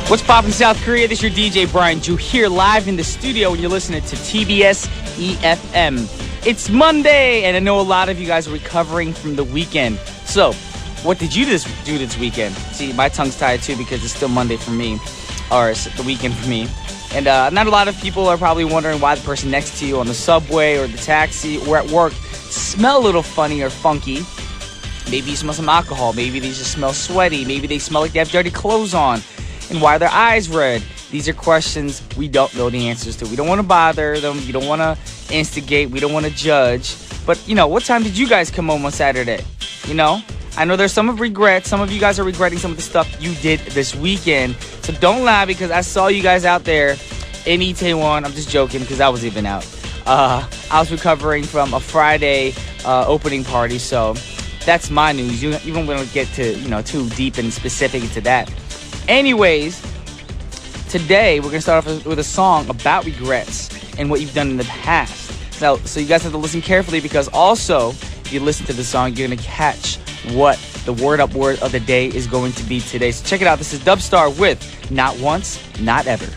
What's poppin' South Korea? This is your DJ Brian Ju here live in the studio and you're listening to TBS efm. It's Monday and I know a lot of you guys are recovering from the weekend. So, what did you do this weekend? See, my tongue's tied too because it's still Monday for me, or it's the weekend for me. And not a lot of people are probably wondering why the person next to you on the subway or the taxi or at work smell a little funny or funky. Maybe you smell some alcohol. Maybe they just smell sweaty. Maybe they smell like they have dirty clothes on. And why are their eyes red? These are questions we don't know the answers to. We don't want to bother them. We don't want to instigate. We don't want to judge. But, what time did you guys come home on Saturday? I know there's some regret. Some of you guys are regretting some of the stuff you did this weekend. So don't lie because I saw you guys out there in Itaewon. I'm just joking because I was even out. I was recovering from a Friday opening party. So that's my news. You don't want to get to, too deep and specific into that. Anyways, today we're going to start off with a song about regrets and what you've done in the past. So you guys have to listen carefully because also, if you listen to the song, you're going to catch what the word of the day is going to be today. So check it out. This is Dubstar with Not Once, Not Ever.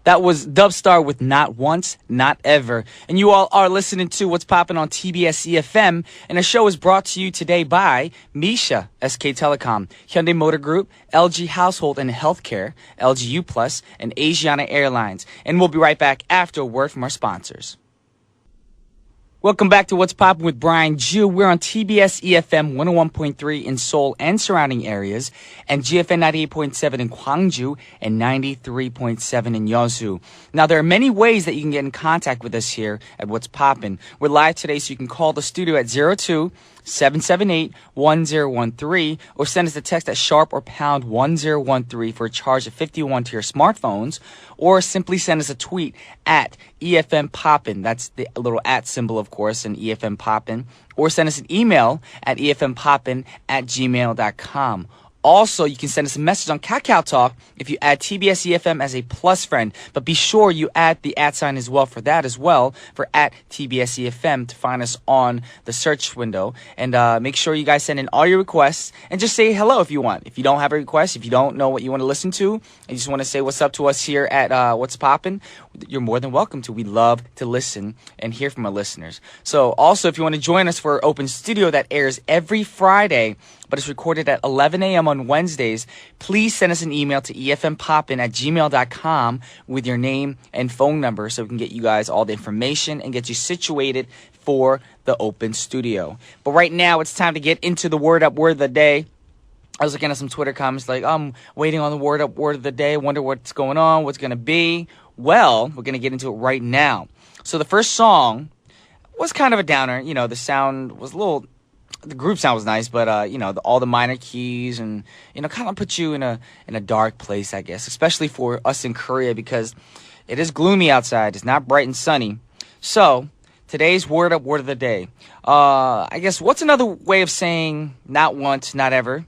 That was Dubstar with Not Once, Not Ever. And you all are listening to What's Poppin' on TBS efm. And the show is brought to you today by Misha, SK Telecom, Hyundai Motor Group, LG Household and Healthcare, LG U+, and Asiana Airlines. And we'll be right back after a word from our sponsors. Welcome back to What's Poppin' with Brian Ju. We're on TBS efm 101.3 in Seoul and surrounding areas, and GFN 98.7 in Gwangju and 93.7 in Yeosu. Now, there are many ways that you can get in contact with us here at What's Poppin'. We're live today, so you can call the studio at 02-778-1013 or send us a text at sharp or pound 1013 for a charge of 51 to your smartphones, or simply send us a tweet at EFM Poppin'. That's the little at symbol, of course, and EFM Poppin'. Or send us an email at efmpoppin@gmail.com. Also, you can send us a message on Kakao Talk if you add TBS EFM as a plus friend. But be sure you add the @ sign as well for that as well, for at TBS EFM to find us on the search window. And make sure you guys send in all your requests and just say hello if you want. If you don't have a request, if you don't know what you want to listen to, and you just want to say what's up to us here at What's Poppin', you're more than welcome to. We love to listen and hear from our listeners. So also, if you want to join us for our open studio that airs every Friday, but it's recorded at 11 a.m. on Wednesdays, please send us an email to efmpoppin@gmail.com with your name and phone number so we can get you guys all the information and get you situated for the open studio. But right now, it's time to get into the word of the day. I was looking at some Twitter comments like, I'm waiting on the word of the day, wonder what's going on, what's going to be. Well, we're going to get into it right now. So the first song was kind of a downer. The sound was the group sound was nice, but all the minor keys and kind of put you in a dark place, I guess, especially for us in Korea because it is gloomy outside. It's not bright and sunny. So today's word of the day. I guess what's another way of saying not once, not ever?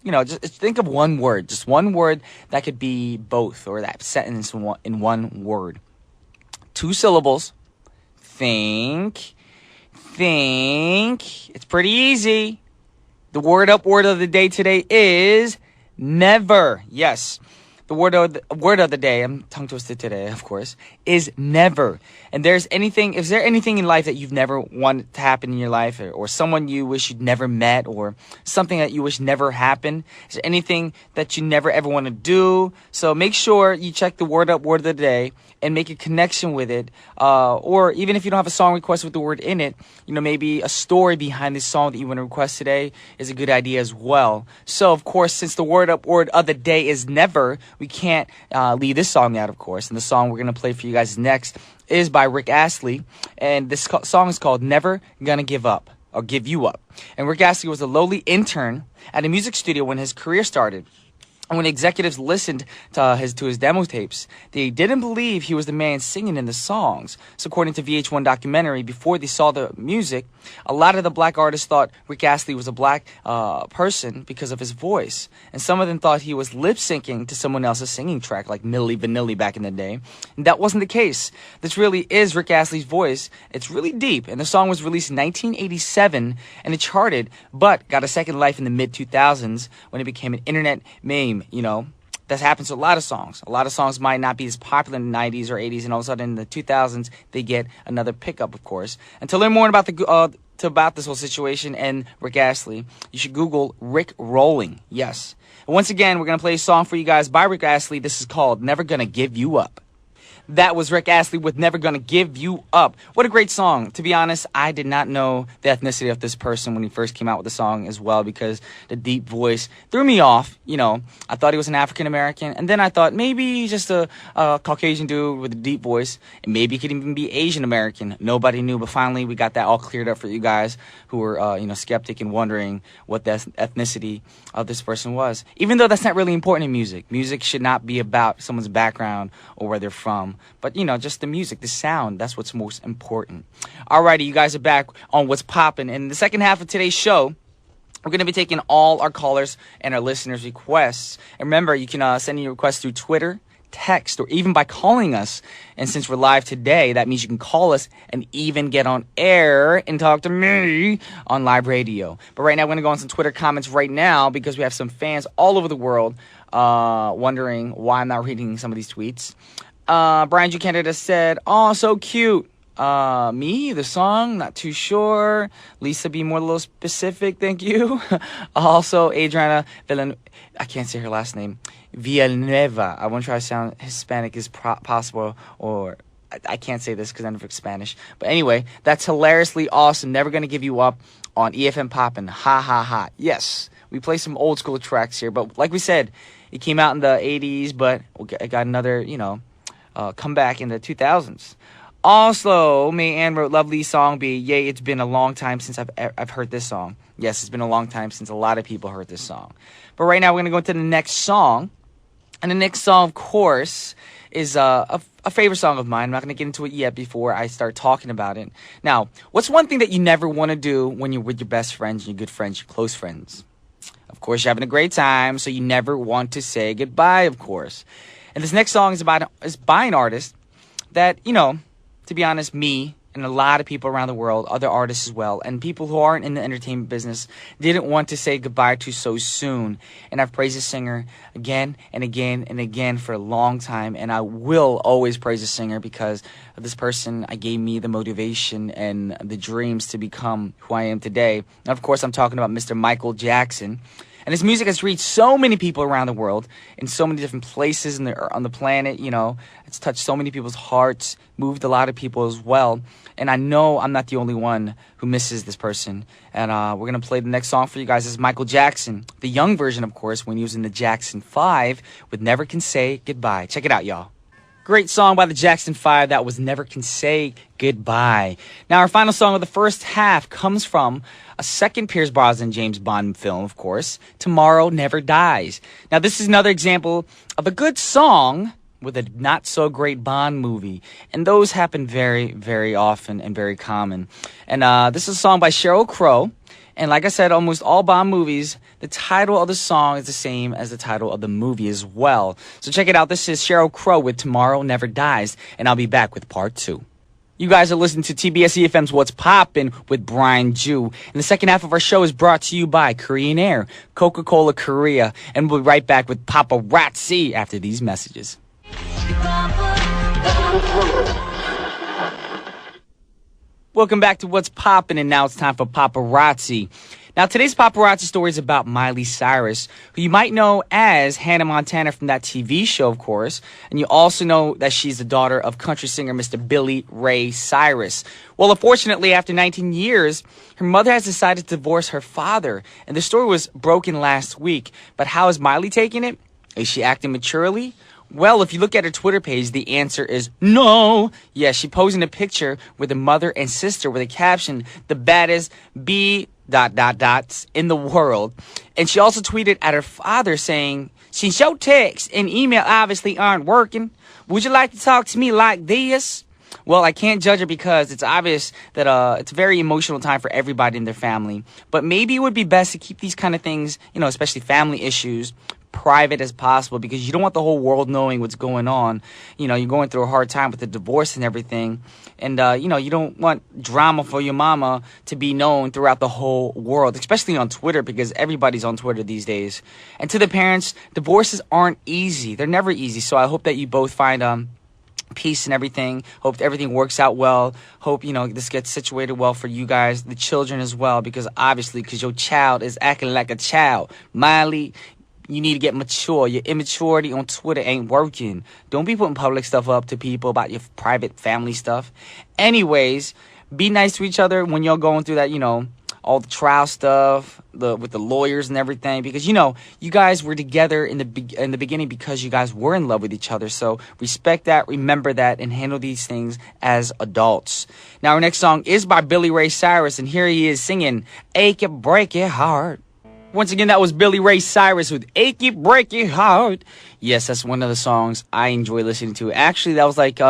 Just think of one word, just one word that could be both, or that sentence in one word. 2 syllables. Think. It's pretty easy. The word of the day today is never. Yes. The word of the day, I'm tongue twisted today, of course, is never. And is there anything in life that you've never wanted to happen in your life, or someone you wish you'd never met, or something that you wish never happened? Is there anything that you never ever want to do? So make sure you check the word of the day and make a connection with it. Or even if you don't have a song request with the word in it, maybe a story behind this song that you want to request today is a good idea as well. So, of course, since the word of the day is never, we can't leave this song out, of course. And the song we're going to play for you guys next is by Rick Astley. And this song is called Never Gonna Give Up, or Give You Up. And Rick Astley was a lowly intern at a music studio when his career started. And when executives listened to his demo tapes, they didn't believe he was the man singing in the songs. So according to VH1 documentary, before they saw the music, a lot of the black artists thought Rick Astley was a black person because of his voice. And some of them thought he was lip-syncing to someone else's singing track, like Milli Vanilli back in the day. And that wasn't the case. This really is Rick Astley's voice. It's really deep. And the song was released in 1987, and it charted, but got a second life in the mid-2000s when it became an internet meme. That happens to a lot of songs. A lot of songs might not be as popular in the 90s or 80s, and all of a sudden in the 2000s, they get another pickup, of course. And to learn more about about this whole situation and Rick Astley, you should Google Rick Rolling. Yes. And once again, we're going to play a song for you guys by Rick Astley. This is called Never Gonna Give You Up. That was Rick Astley with Never Gonna Give You Up. What a great song. To be honest, I did not know the ethnicity of this person when he first came out with the song as well, because the deep voice threw me off. You know, I thought he was an African American, and then I thought maybe he's just a Caucasian dude with a deep voice, and maybe he could even be Asian American. Nobody knew, but finally we got that all cleared up for you guys who were skeptic and wondering what the ethnicity of this person was. Even though that's not really important in music. Music should not be about someone's background or where they're from. But, just the music, the sound, that's what's most important. Alrighty, you guys are back on What's Poppin'. In the second half of today's show, we're going to be taking all our callers and our listeners' requests. And remember, you can send in your requests through Twitter, text, or even by calling us. And since we're live today, that means you can call us and even get on air and talk to me on live radio. But right now, we're going to go on some Twitter comments right now because we have some fans all over the world wondering why I'm not reading some of these tweets. Brian G. Canada said, "Oh, so cute." Me, the song, not too sure. Lisa, be more a little specific, thank you. Also, Adriana I can't say her last name. Villanueva. I want to try to sound Hispanic as possible, or I can't say this because I never speak Spanish. But anyway, that's hilariously awesome. Never gonna give you up on EFM Poppin'. Ha ha ha. Yes, we play some old school tracks here, but like we said, it came out in the 80s, but it got another, come back in the 2000s. Also, May Ann wrote lovely song B. Yay, it's been a long time since I've heard this song. Yes, it's been a long time since a lot of people heard this song. But right now we're going to go into the next song. And the next song, of course, is a favorite song of mine. I'm not going to get into it yet before I start talking about it. Now, what's one thing that you never want to do when you're with your best friends, your good friends, your close friends? Of course, you're having a great time, so you never want to say goodbye, of course. And this next song is by an artist that, to be honest, me and a lot of people around the world, other artists as well, and people who aren't in the entertainment business didn't want to say goodbye to so soon. And I've praised this singer again and again and again for a long time, and I will always praise this singer because this person gave me the motivation and the dreams to become who I am today. And of course, I'm talking about Mr. Michael Jackson. And his music has reached so many people around the world in so many different places on the planet. It's touched so many people's hearts, moved a lot of people as well. And I know I'm not the only one who misses this person. And we're going to play the next song for you guys. This is Michael Jackson, the young version, of course, when he was in the Jackson 5 with Never Can Say Goodbye. Check it out, y'all. Great song by the Jackson 5. That was Never Can Say Goodbye. Now, our final song of the first half comes from a second Pierce Brosnan James Bond film, of course, Tomorrow Never Dies. Now, this is another example of a good song with a not-so-great Bond movie. And those happen very, very often and very common. And this is a song by Sheryl Crow. And like I said, almost all Bond movies, the title of the song is the same as the title of the movie as well. So check it out. This is Sheryl Crow with Tomorrow Never Dies. And I'll be back with part 2. You guys are listening to TBS efm's What's Poppin' with Brian Ju. And the second half of our show is brought to you by Korean Air, Coca-Cola Korea. And we'll be right back with Paparazzi after these messages. Welcome back to What's Poppin', and now it's time for Paparazzi. Now, today's paparazzi story is about Miley Cyrus, who you might know as Hannah Montana from that TV show, of course. And you also know that she's the daughter of country singer Mr. Billy Ray Cyrus. Well, unfortunately, after 19 years, her mother has decided to divorce her father. And the story was broken last week. But how is Miley taking it? Is she acting maturely? Well, if you look at her Twitter page, the answer is no. Yeah, she posed in a picture with her mother and sister with a caption, "The baddest B... in the world." And she also tweeted at her father saying, "Since your text and email obviously aren't working, would you like to talk to me like this?" Well, I can't judge her because it's obvious that it's a very emotional time for everybody in their family. But maybe it would be best to keep these kind of things, especially family issues, private as possible because you don't want the whole world knowing what's going on. You know, you're going through a hard time with the divorce and everything. And, you know, you don't want drama for your mama to be known throughout the whole world, especially on Twitter because everybody's on Twitter these days. And to the parents, divorces aren't easy. They're never easy. So I hope that you both find peace and everything. Hope everything works out well. Hope, you know, this gets situated well for you guys, the children as well, because obviously, because your child is acting like a child. Miley, you need to get mature. Your immaturity on Twitter ain't working. Don't be putting public stuff up to people about your private family stuff. Anyways, be nice to each other when you're going through that, you know, all the trial stuff, with the lawyers and everything, because you know you guys were together in the beginning because you guys were in love with each other. So respect that, remember that, and handle these things as adults. Now our next song is by Billy Ray Cyrus, and here he is singing "Ache It Break It Heart." Once again, that was Billy Ray Cyrus with "Ache It Break It Heart." Yes, that's one of the songs I enjoy listening to. Actually, that was like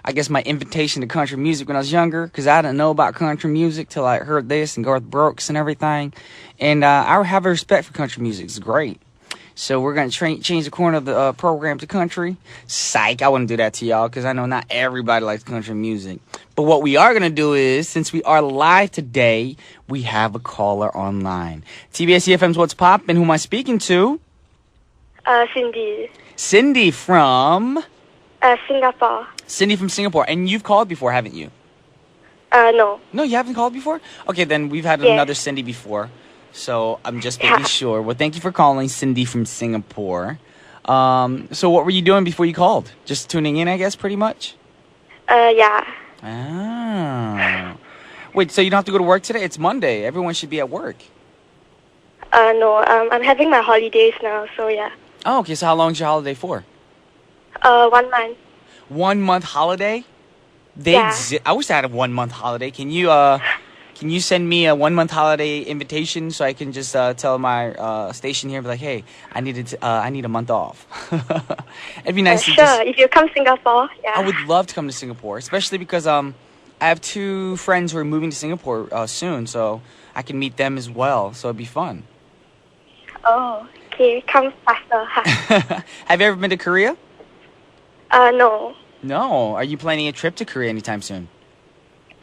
I guess my invitation to country music when I was younger, because I didn't know about country music till I heard this and Garth Brooks and everything. And I have a respect for country music. It's great. So we're going to change the corner of the program to country. Psych, I wouldn't do that to y'all because I know not everybody likes country music. But what we are going to do is, since we are live today, we have a caller online. TBS efm's What's Poppin'? Who am I speaking to? Cindy. Cindy from? Singapore. Cindy from Singapore. And you've called before, haven't you? No. No, you haven't called before? Okay, then we've had another Cindy before. So I'm just making sure. Well, thank you for calling, Cindy from Singapore. So what were you doing before you called? Just tuning in, I guess, pretty much? Yeah. Oh. Wait, so you don't have to go to work today? It's Monday. Everyone should be at work. No. I'm having my holidays now, so yeah. Oh, okay. So how long is your holiday for? 1 month. 1 month holiday? Yeah. I wish I had a 1 month holiday. Can you send me a 1 month holiday invitation so I can just tell my station here, be like, hey, I need a month off. It'd be nice. Sure, if you come to Singapore, yeah. I would love to come to Singapore, especially because I have 2 friends who are moving to Singapore soon, so I can meet them as well. So it'd be fun. Oh, okay, come faster. Huh? Have you ever been to Korea? No. No. Are you planning a trip to Korea anytime soon?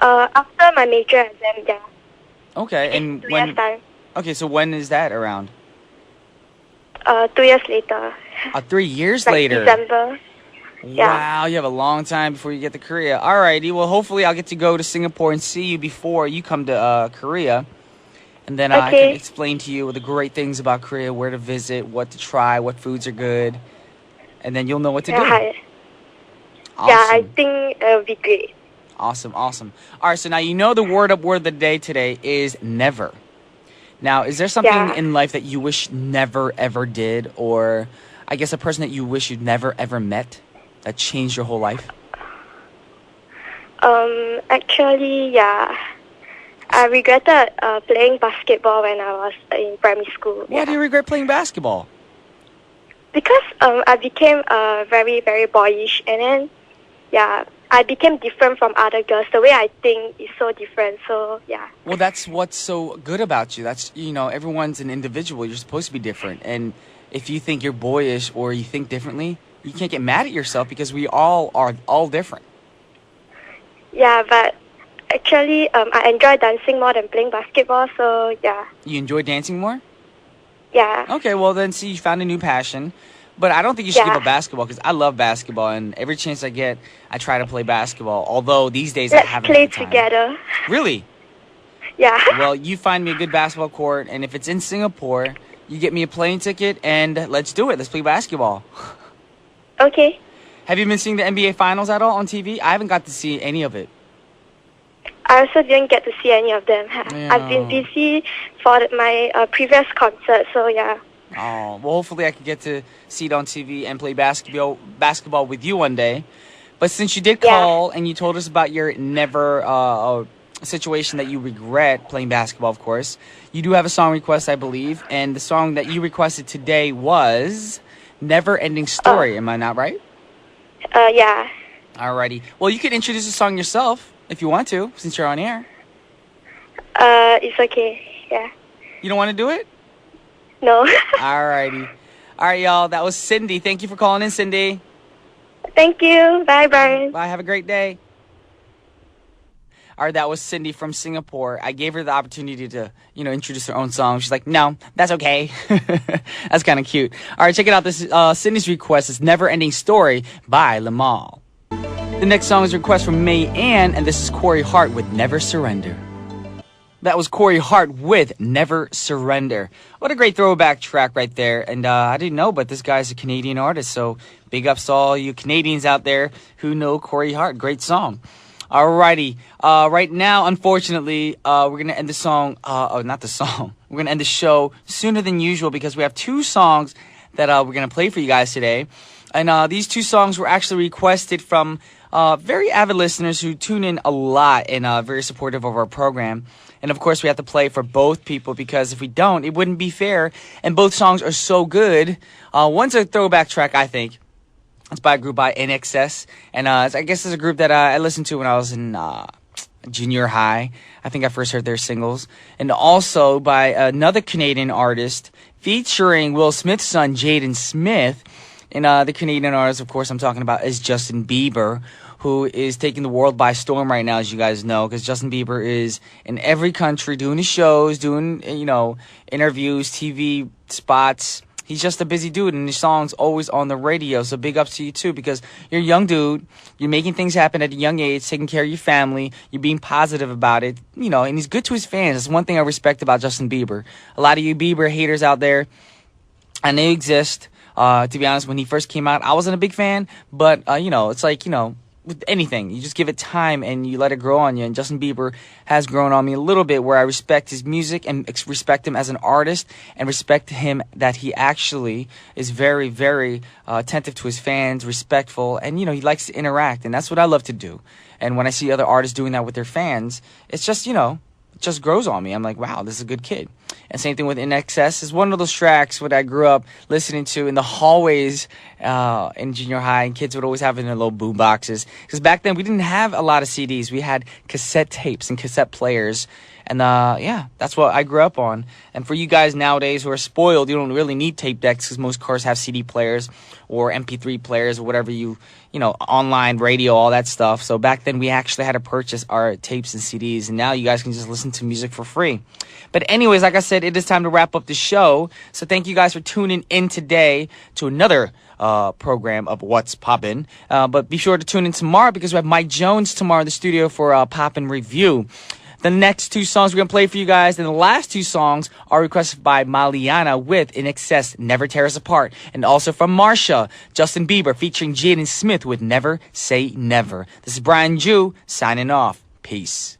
After my major exam, yeah. Okay, and 2 years time. Okay, so when is that around? 2 years later. 3 years like later. December. Yeah. Wow, you have a long time before you get to Korea. Alrighty, well, hopefully I'll get to go to Singapore and see you before you come to Korea. And then I can explain to you the great things about Korea, where to visit, what to try, what foods are good. And then you'll know what to do. Awesome. Yeah, I think it would be great. Awesome. All right, so now you know the word of the day today is never. Now, is there something in life that you wish never, ever did? Or I guess a person that you wish you'd never, ever met that changed your whole life? Actually, yeah. I regretted playing basketball when I was in primary school. Why do you regret playing basketball? Because I became very, very boyish. And then, yeah, I became different from other girls. The way I think is so different. So, yeah. Well, that's what's so good about you. That's, you know, everyone's an individual. You're supposed to be different. And if you think you're boyish or you think differently, you can't get mad at yourself because we all are different. Yeah, but actually, I enjoy dancing more than playing basketball. So, yeah. You enjoy dancing more? Yeah. Okay, well, then, see, you found a new passion. But I don't think you should give up basketball because I love basketball, and every chance I get, I try to play basketball. Although these days I haven't had the time. Let's play together. Really? Yeah. Well, you find me a good basketball court, and if it's in Singapore, you get me a plane ticket, and let's do it. Let's play basketball. Okay. Have you been seeing the NBA Finals at all on TV? I haven't got to see any of it. I also didn't get to see any of them. Yeah. I've been busy for my previous concert, so yeah. Oh, well, hopefully I can get to see it on TV and play basketball with you one day. But since you did call and you told us about your never situation that you regret playing basketball, of course, you do have a song request, I believe. And the song that you requested today was Never Ending Story. Am I not right? Yeah. Alrighty. Well, you can introduce the song yourself if you want to, since you're on air. It's okay. Yeah. You don't want to do it? No. Alrighty. All right, y'all. That was Cindy. Thank you for calling in, Cindy. Thank you. Bye, Brian. Bye. Have a great day. All right, that was Cindy from Singapore. I gave her the opportunity to, introduce her own song. She's like, no, that's okay. That's kind of cute. All right, check it out. This is Cindy's request is Never Ending Story by Lamal. The next song is a request from May Ann, and this is Corey Hart with Never Surrender. That was Corey Hart with Never Surrender. What a great throwback track right there. And I didn't know, but this guy's a Canadian artist. So big ups to all you Canadians out there who know Corey Hart. Great song. Alrighty. Right now, unfortunately, we're going to end the song. Not the song. We're going to end the show sooner than usual because we have two songs that we're going to play for you guys today. And these two songs were actually requested from very avid listeners who tune in a lot and very supportive of our program. And of course, we have to play for both people because if we don't, it wouldn't be fair. And both songs are so good. One's a throwback track, I think. It's by a group by NXS. And I guess it's a group that I listened to when I was in junior high. I think I first heard their singles. And also by another Canadian artist featuring Will Smith's son, Jaden Smith. And the Canadian artist, of course, I'm talking about is Justin Bieber, who is taking the world by storm right now, as you guys know, because Justin Bieber is in every country doing his shows, doing, interviews, TV spots. He's just a busy dude, and his song's always on the radio. So big ups to you, too, because you're a young dude. You're making things happen at a young age, taking care of your family. You're being positive about it, and he's good to his fans. That's one thing I respect about Justin Bieber. A lot of you Bieber haters out there, and they exist. To be honest, when he first came out, I wasn't a big fan, but, it's like, with anything, you just give it time and you let it grow on you. And Justin Bieber has grown on me a little bit where I respect his music and respect him as an artist and respect him that he actually is very, very attentive to his fans, respectful, and, he likes to interact. And that's what I love to do. And when I see other artists doing that with their fans, it's just, it just grows on me. I'm like, wow, this is a good kid. And same thing with NXS. Is one of those tracks what I grew up listening to in the hallways in junior high, and kids would always have it in their little boom boxes. Because back then we didn't have a lot of CDs. We had cassette tapes and cassette players. And that's what I grew up on. And for you guys nowadays who are spoiled, you don't really need tape decks because most cars have CD players or MP3 players or whatever online radio, all that stuff. So back then we actually had to purchase our tapes and CDs. And now you guys can just listen to music for free. But anyways, like I said, it is time to wrap up the show. So thank you guys for tuning in today to another program of What's Poppin'. But be sure to tune in tomorrow because we have Mike Jones tomorrow in the studio for Poppin' Review. The next two songs we're going to play for you guys, and the last two songs are requested by Maliana with In Excess, Never Tear Us Apart, and also from Marsha, Justin Bieber featuring Jaden Smith with Never Say Never. This is Brian Ju signing off. Peace.